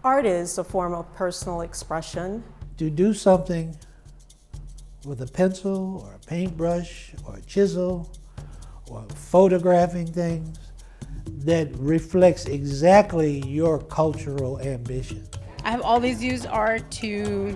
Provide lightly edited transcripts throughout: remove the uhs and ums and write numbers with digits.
Art is a form of personal expression. To do something with a pencil or a paintbrush or a chisel or photographing things that reflects exactly your cultural ambition. I have always used art to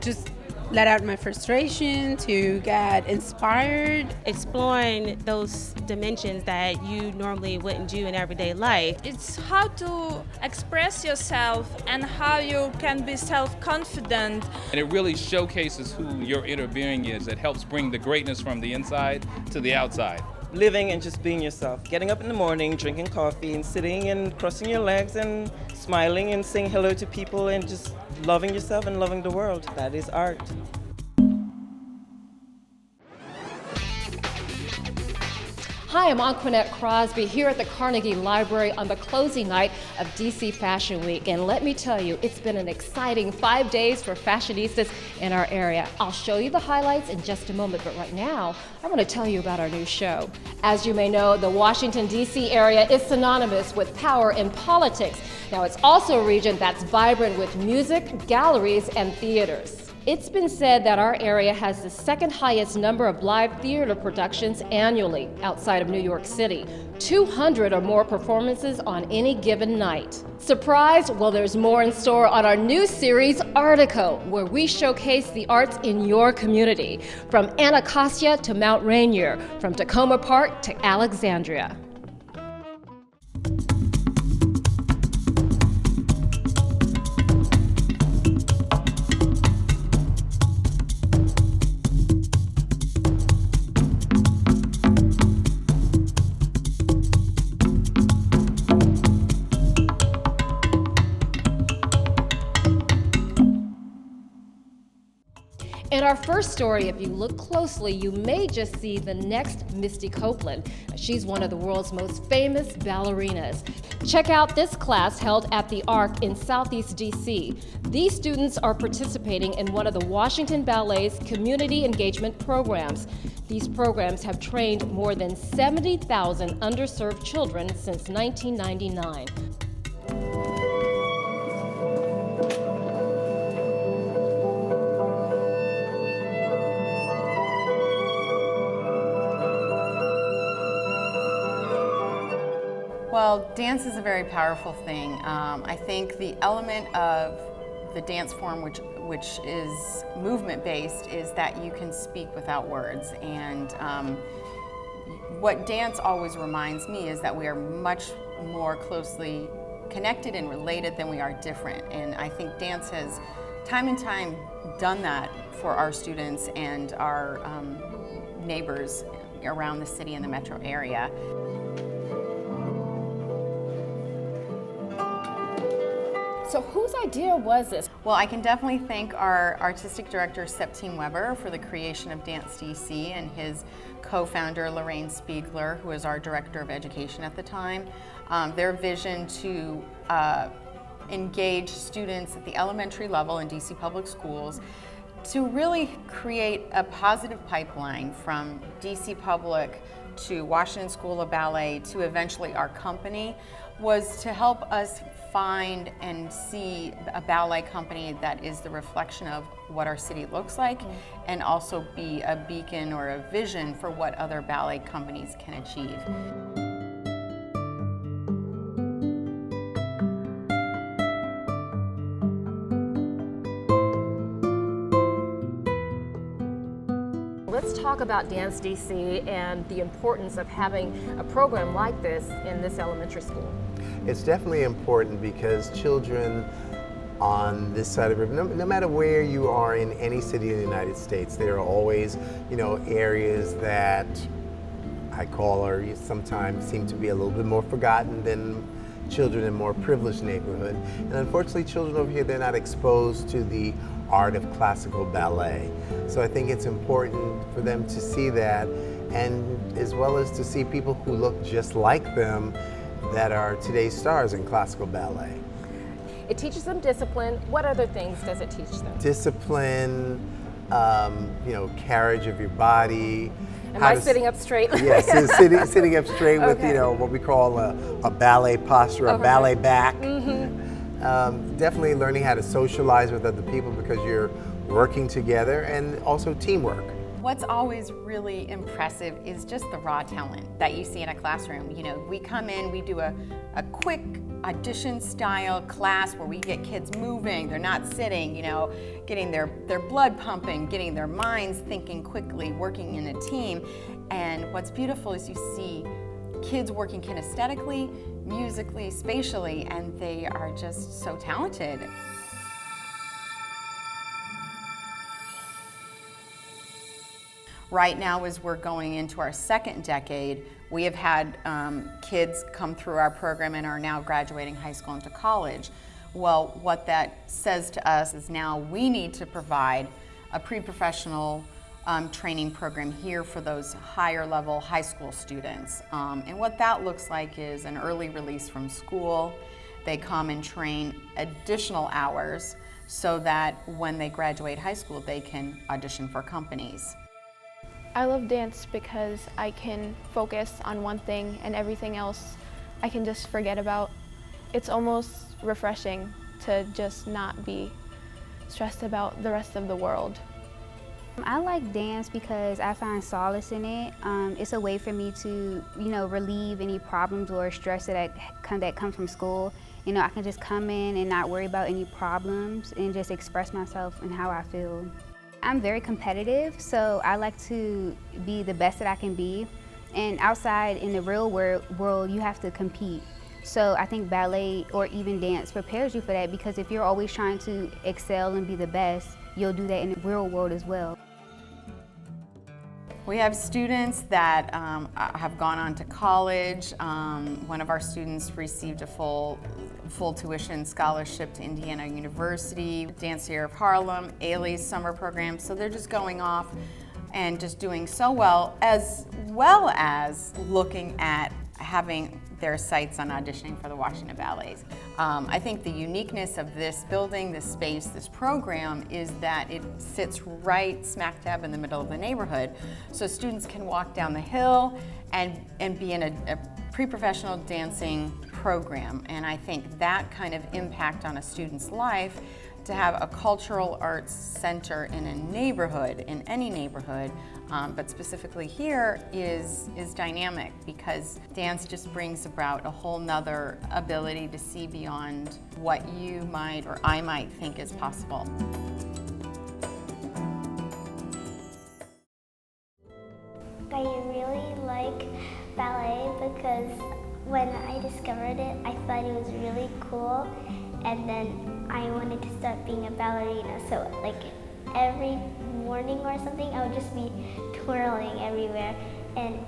just let out my frustration, to get inspired. Exploring those dimensions that you normally wouldn't do in everyday life. It's how to express yourself and how you can be self-confident. And it really showcases who your inner being is. It helps bring the greatness from the inside to the outside. Living and just being yourself. Getting up in the morning, drinking coffee, and sitting and crossing your legs and smiling and saying hello to people and just loving yourself and loving the world. That is art. Hi, I'm Anquinette Crosby here at the Carnegie Library on the closing night of DC Fashion Week. And let me tell you, it's been an exciting 5 days for fashionistas in our area. I'll show you the highlights in just a moment, but right now, I want to tell you about our new show. As you may know, the Washington, D.C. area is synonymous with power in politics. Now, it's also a region that's vibrant with music, galleries, and theaters. It's been said that our area has the second highest number of live theater productions annually outside of New York City. 200 or more performances on any given night. Surprised? Well, there's more in store on our new series, Artico, where we showcase the arts in your community. From Anacostia to Mount Rainier, from Tacoma Park to Alexandria. In our first story, if you look closely, you may just see the next Misty Copeland. She's one of the world's most famous ballerinas. Check out this class held at the Arc in Southeast DC. These students are participating in one of the Washington Ballet's community engagement programs. These programs have trained more than 70,000 underserved children since 1999. Well, dance is a very powerful thing. I think the element of the dance form, which is movement-based, is that you can speak without words. And what dance always reminds me is that we are much more closely connected and related than we are different. And I think dance has, time and time, done that for our students and our neighbors around the city and the metro area. So whose idea was this? Well, I can definitely thank our artistic director, Septime Weber, for the creation of Dance DC, and his co-founder, Lorraine Spiegler, who was our director of education at the time. Their vision to engage students at the elementary level in DC public schools to really create a positive pipeline from DC Public to Washington School of Ballet to eventually our company was to help us find and see a ballet company that is the reflection of what our city looks like and also be a beacon or a vision for what other ballet companies can achieve. Let's talk about Dance DC and the importance of having a program like this in this elementary school. It's definitely important because children on this side of the river, no matter where you are in any city in the United States, there are always, areas that I call or sometimes seem to be a little bit more forgotten than children in more privileged neighborhood. And unfortunately, children over here, they're not exposed to the art of classical ballet. So I think it's important for them to see that, and as well as to see people who look just like them that are today's stars in classical ballet. It teaches them discipline. What other things does it teach them? Discipline, carriage of your body. Am I sitting up straight? Yes, sitting up straight with, what we call a ballet posture, a ballet back. definitely learning how to socialize with other people because you're working together, and also teamwork. What's always really impressive is just the raw talent that you see in a classroom. You know, we come in, we do a quick audition style class where we get kids moving, they're not sitting, you know, getting their blood pumping, getting their minds thinking quickly, working in a team. And what's beautiful is you see kids working kinesthetically, musically, spatially, and they are just so talented. Right now, as we're going into our second decade, we have had kids come through our program and are now graduating high school into college. Well, what that says to us is now we need to provide a pre-professional training program here for those higher level high school students. And what that looks like is an early release from school. They come and train additional hours so that when they graduate high school, they can audition for companies. I love dance because I can focus on one thing and everything else I can just forget about. It's almost refreshing to just not be stressed about the rest of the world. I like dance because I find solace in it. It's a way for me to, relieve any problems or stress that come from school. I can just come in and not worry about any problems and just express myself and how I feel. I'm very competitive, so I like to be the best that I can be. And outside in the real world, you have to compete. So I think ballet or even dance prepares you for that, because if you're always trying to excel and be the best, you'll do that in the real world as well. We have students that have gone on to college. One of our students received a full tuition scholarship to Indiana University, Dance Year of Harlem, Ailey's summer program. So they're just going off and just doing so well as looking at having their sights on auditioning for the Washington Ballets. I think the uniqueness of this building, this space, this program is that it sits right smack dab in the middle of the neighborhood. So students can walk down the hill and be in a pre-professional dancing program. And I think that kind of impact on a student's life, to have a cultural arts center in a neighborhood, in any neighborhood, but specifically here, is dynamic, because dance just brings about a whole nother ability to see beyond what you might or I might think is possible. I really like ballet because when I discovered it, I thought it was really cool, and then I wanted to start being a ballerina. So like every morning or something, I would just be twirling everywhere, and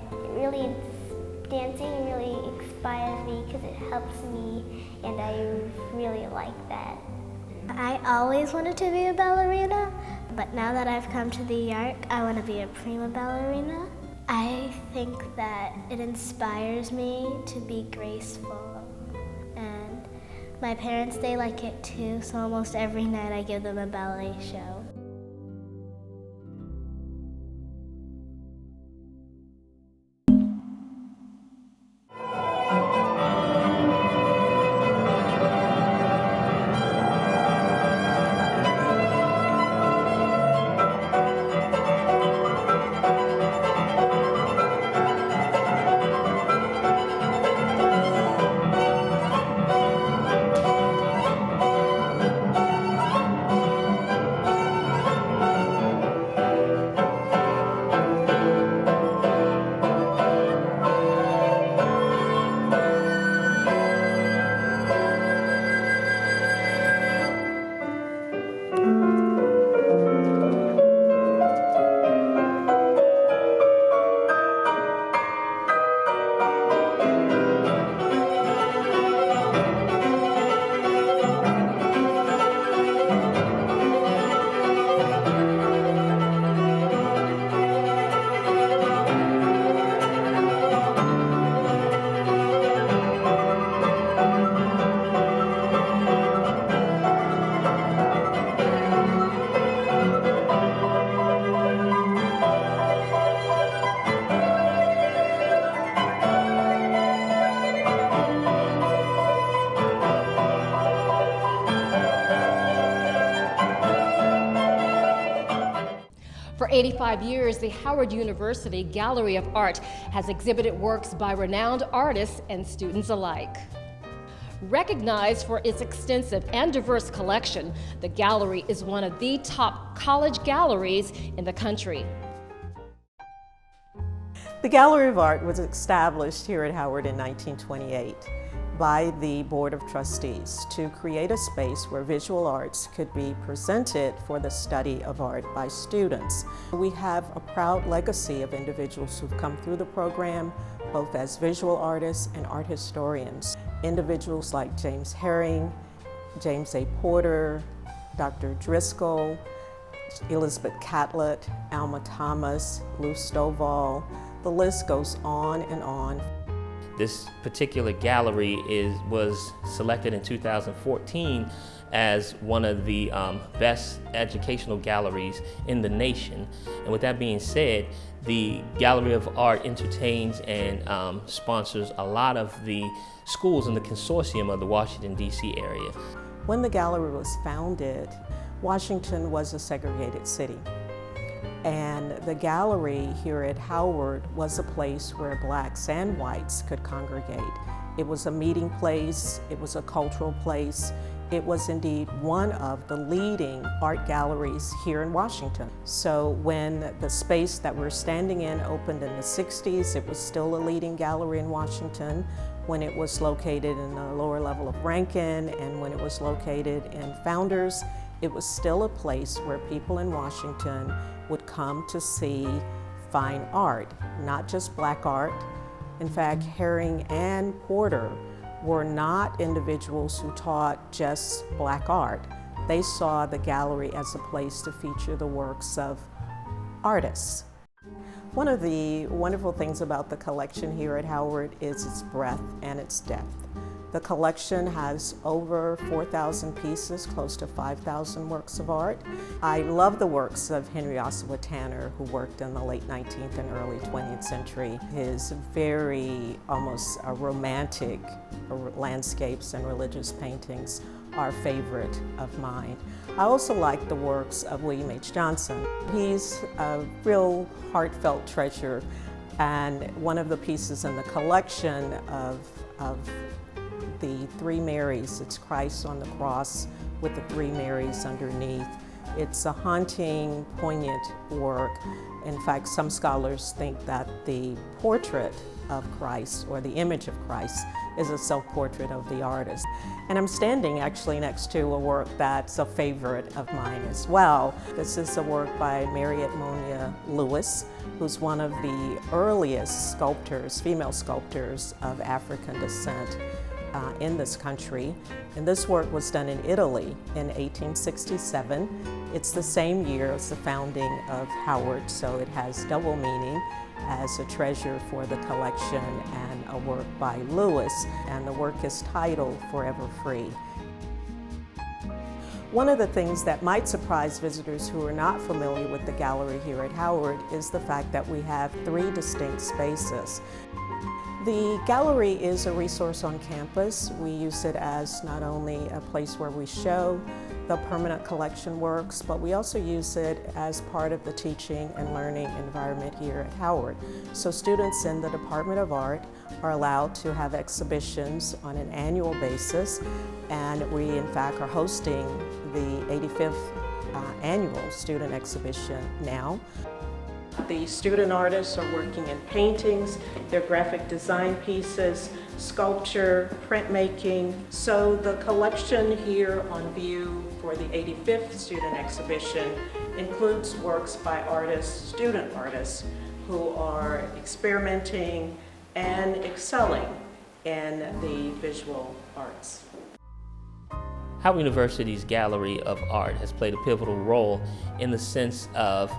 dancing really inspires me because it helps me, and I really like that. I always wanted to be a ballerina, but now that I've come to the Yark, I want to be a prima ballerina. I think that it inspires me to be graceful, and my parents, they like it too, so almost every night I give them a ballet show. 85 years, the Howard University Gallery of Art has exhibited works by renowned artists and students alike. Recognized for its extensive and diverse collection, the gallery is one of the top college galleries in the country. The Gallery of Art was established here at Howard in 1928 by the Board of Trustees to create a space where visual arts could be presented for the study of art by students. We have a proud legacy of individuals who've come through the program, both as visual artists and art historians. Individuals like James Herring, James A. Porter, Dr. Driscoll, Elizabeth Catlett, Alma Thomas, Lou Stovall. The list goes on and on. This particular gallery was selected in 2014 as one of the best educational galleries in the nation. And with that being said, the Gallery of Art entertains and sponsors a lot of the schools in the consortium of the Washington, D.C. area. When the gallery was founded, Washington was a segregated city. And the gallery here at Howard was a place where blacks and whites could congregate. It was a meeting place, it was a cultural place, it was indeed one of the leading art galleries here in Washington. So when the space that we're standing in opened in the 60s, it was still a leading gallery in Washington. When it was located in the lower level of Rankin and when it was located in Founders, it was still a place where people in Washington would come to see fine art, not just black art. In fact, Herring and Porter were not individuals who taught just black art. They saw the gallery as a place to feature the works of artists. One of the wonderful things about the collection here at Howard is its breadth and its depth. The collection has over 4,000 pieces, close to 5,000 works of art. I love the works of Henry Ossawa Tanner, who worked in the late 19th and early 20th century. His very almost romantic landscapes and religious paintings are a favorite of mine. I also like the works of William H. Johnson. He's a real heartfelt treasure, and one of the pieces in the collection of the Three Marys, it's Christ on the cross with the Three Marys underneath. It's a haunting, poignant work. In fact, some scholars think that the portrait of Christ, or the image of Christ, is a self-portrait of the artist. And I'm standing actually next to a work that's a favorite of mine as well. This is a work by Mary Edmonia Lewis, who's one of the earliest sculptors, female sculptors of African descent in this country. And this work was done in Italy in 1867. It's the same year as the founding of Howard, so it has double meaning as a treasure for the collection and a work by Lewis, and the work is titled Forever Free. One of the things that might surprise visitors who are not familiar with the gallery here at Howard is the fact that we have 3 distinct spaces. The gallery is a resource on campus. We use it as not only a place where we show the permanent collection works, but we also use it as part of the teaching and learning environment here at Howard. So students in the Department of Art are allowed to have exhibitions on an annual basis, and we in fact are hosting the 85th annual student exhibition now. The student artists are working in paintings, their graphic design pieces, sculpture, printmaking. So the collection here on view for the 85th student exhibition includes works by artists, student artists, who are experimenting and excelling in the visual arts. Howard University's Gallery of Art has played a pivotal role in the sense of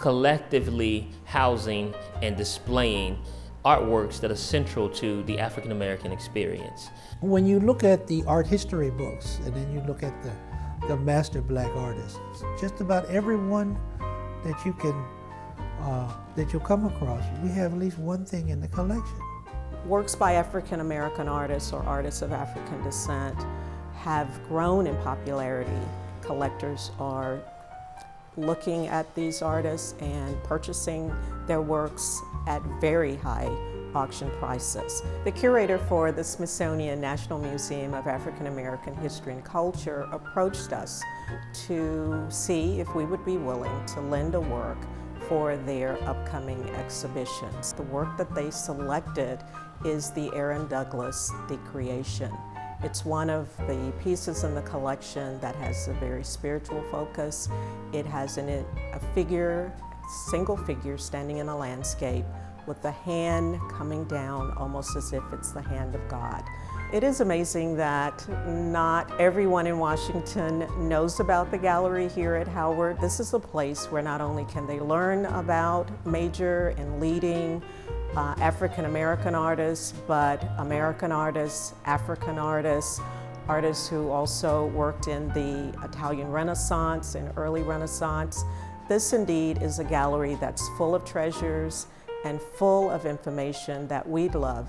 collectively housing and displaying artworks that are central to the African American experience. When you look at the art history books and then you look at the master black artists, just about everyone that you can that you'll come across, we have at least one thing in the collection. Works by African American artists or artists of African descent have grown in popularity. Collectors are looking at these artists and purchasing their works at very high auction prices. The curator for the Smithsonian National Museum of African American History and Culture approached us to see if we would be willing to lend a work for their upcoming exhibitions. The work that they selected is the Aaron Douglas The Creation. It's one of the pieces in the collection that has a very spiritual focus. It has in it a figure, single figure standing in a landscape with the hand coming down almost as if it's the hand of God. It is amazing that not everyone in Washington knows about the gallery here at Howard. This is a place where not only can they learn about major and leading African American artists, but American artists, African artists, artists who also worked in the Italian Renaissance and early Renaissance. This indeed is a gallery that's full of treasures and full of information that we'd love.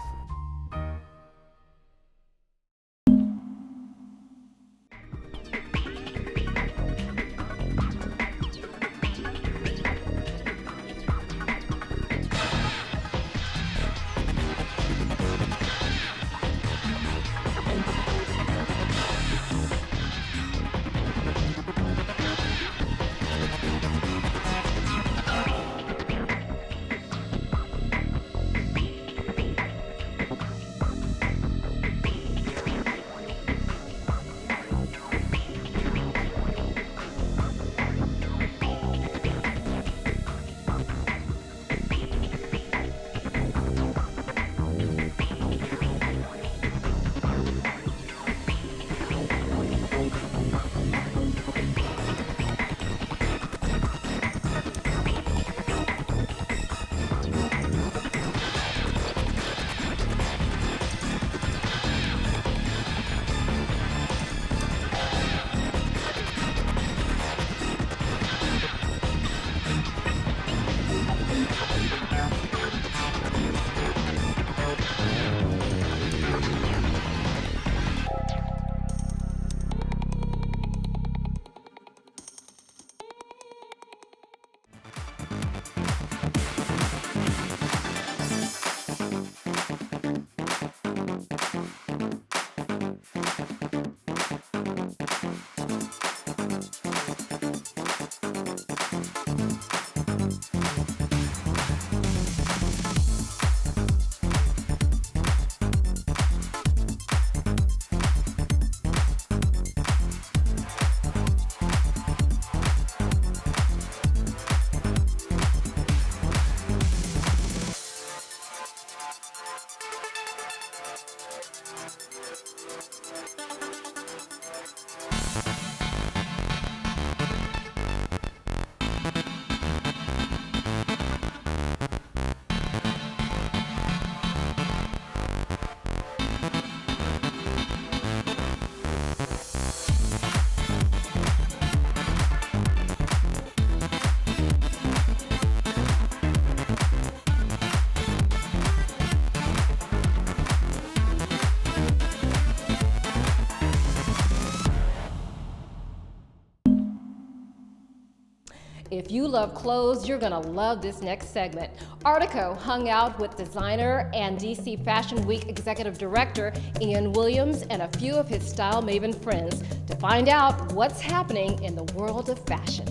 If you love clothes, you're gonna love this next segment. Artico hung out with designer and DC Fashion Week Executive Director Ian Williams and a few of his style maven friends to find out what's happening in the world of fashion.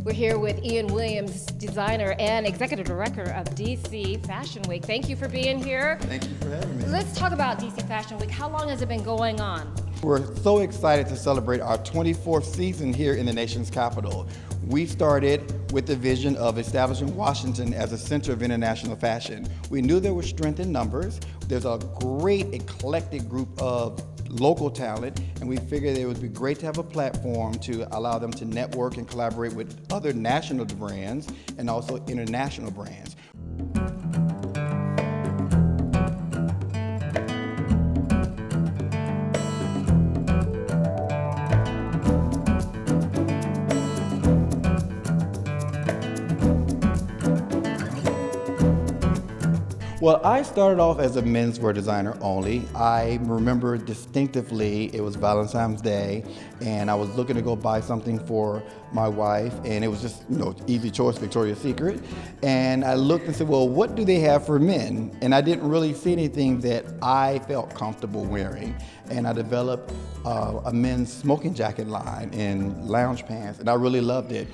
We're here with Ian Williams, designer and executive director of DC Fashion Week. Thank you for being here. Thank you for having me. Let's talk about DC Fashion Week. How long has it been going on? We're so excited to celebrate our 24th season here in the nation's capital. We started with the vision of establishing Washington as a center of international fashion. We knew there was strength in numbers. There's a great eclectic group of local talent, and we figured it would be great to have a platform to allow them to network and collaborate with other national brands and also international brands. Well, I started off as a menswear designer only. I remember distinctively it was Valentine's Day, and I was looking to go buy something for my wife, and it was just, easy choice, Victoria's Secret. And I looked and said, well, what do they have for men? And I didn't really see anything that I felt comfortable wearing. And I developed a men's smoking jacket line and lounge pants, and I really loved it.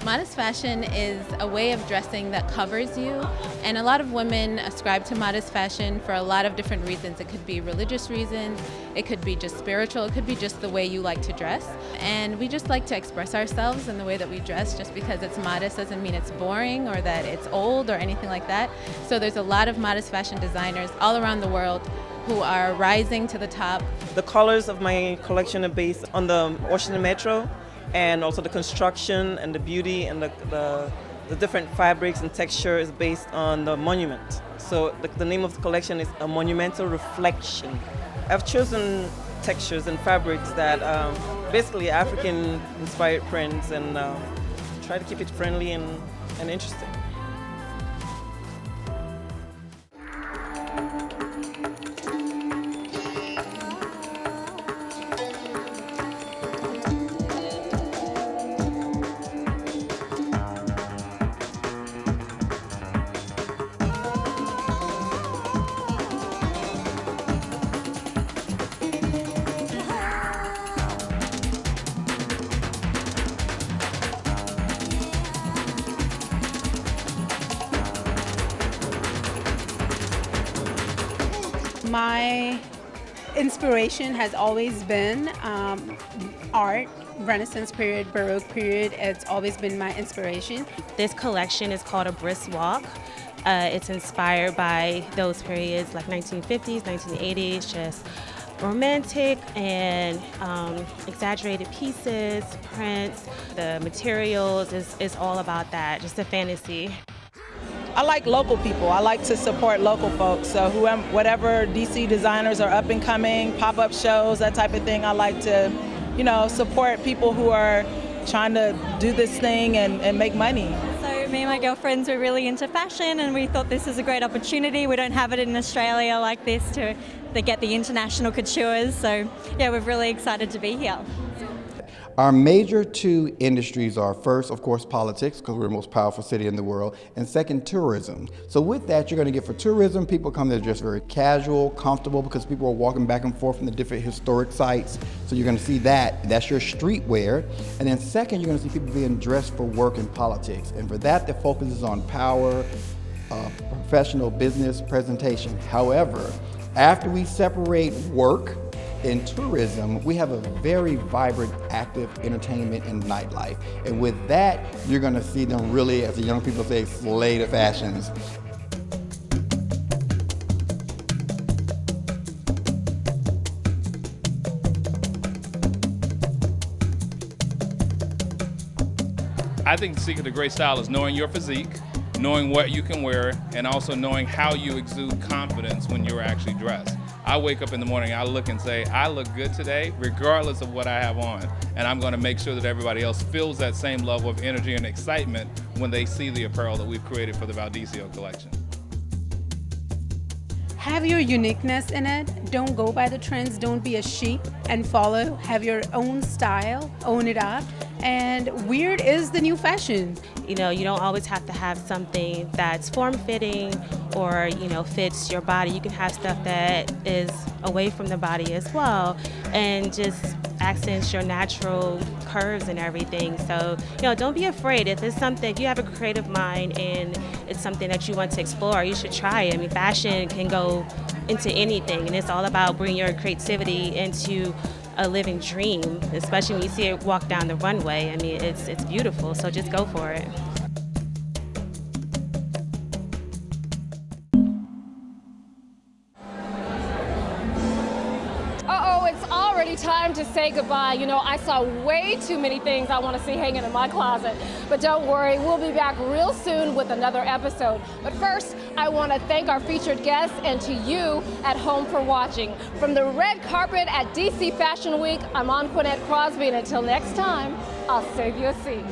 Modest fashion is a way of dressing that covers you, and a lot of women ascribe to modest fashion for a lot of different reasons. It could be religious reasons, it could be just spiritual, it could be just the way you like to dress. And we just like to express ourselves in the way that we dress. Just because it's modest doesn't mean it's boring or that it's old or anything like that. So there's a lot of modest fashion designers all around the world who are rising to the top. The colors of my collection are based on the Washington Metro, and also the construction and the beauty and the different fabrics and texture is based on the monument. So the name of the collection is A Monumental Reflection. I've chosen textures and fabrics that basically African-inspired prints, and try to keep it friendly and interesting. My inspiration has always been art, Renaissance period, Baroque period. It's always been my inspiration. This collection is called A Brisk Walk. It's inspired by those periods like 1950s, 1980s, just romantic and exaggerated pieces, prints. The materials is all about that, just a fantasy. I like local people. I like to support local folks. So whatever DC designers are up and coming, pop-up shows, that type of thing, I like to, support people who are trying to do this thing and make money. So me and my girlfriends were really into fashion, and we thought this is a great opportunity. We don't have it in Australia like this to get the international coutures. So yeah, we're really excited to be here. Our major two industries are, first, of course, politics, because we're the most powerful city in the world, and second, tourism. So with that, you're going to get for tourism, people come there just very casual, comfortable, because people are walking back and forth from the different historic sites. So you're going to see that. That's your streetwear. And then second, you're going to see people being dressed for work and politics. And for that, the focus is on power, professional business presentation. However, after we separate work in tourism, we have a very vibrant, active entertainment and nightlife. And with that, you're gonna see them really, as the young people say, slay the fashions. I think the secret to great style is knowing your physique, knowing what you can wear, and also knowing how you exude confidence when you're actually dressed. I wake up in the morning, I look and say, I look good today, regardless of what I have on. And I'm gonna make sure that everybody else feels that same level of energy and excitement when they see the apparel that we've created for the Valdisio collection. Have your uniqueness in it. Don't go by the trends. Don't be a sheep and follow. Have your own style. Own it up. And weird is the new fashion. You don't always have to have something that's form-fitting or, fits your body. You can have stuff that is away from the body as well. And just accents your natural curves and everything. So, don't be afraid. If it's something, if you have a creative mind and it's something that you want to explore, you should try it. I mean, fashion can go into anything, and it's all about bringing your creativity into a living dream, especially when you see it walk down the runway. I mean, it's beautiful, so just go for it. It's already time to say goodbye. I saw way too many things I want to see hanging in my closet. But don't worry, we'll be back real soon with another episode. But first, I want to thank our featured guests and to you at home for watching. From the red carpet at DC Fashion Week, I'm Anquinette Crosby, and until next time, I'll save you a seat.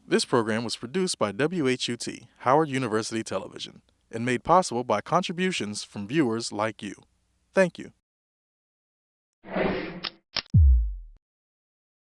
This program was produced by WHUT, Howard University Television, and made possible by contributions from viewers like you. Thank you.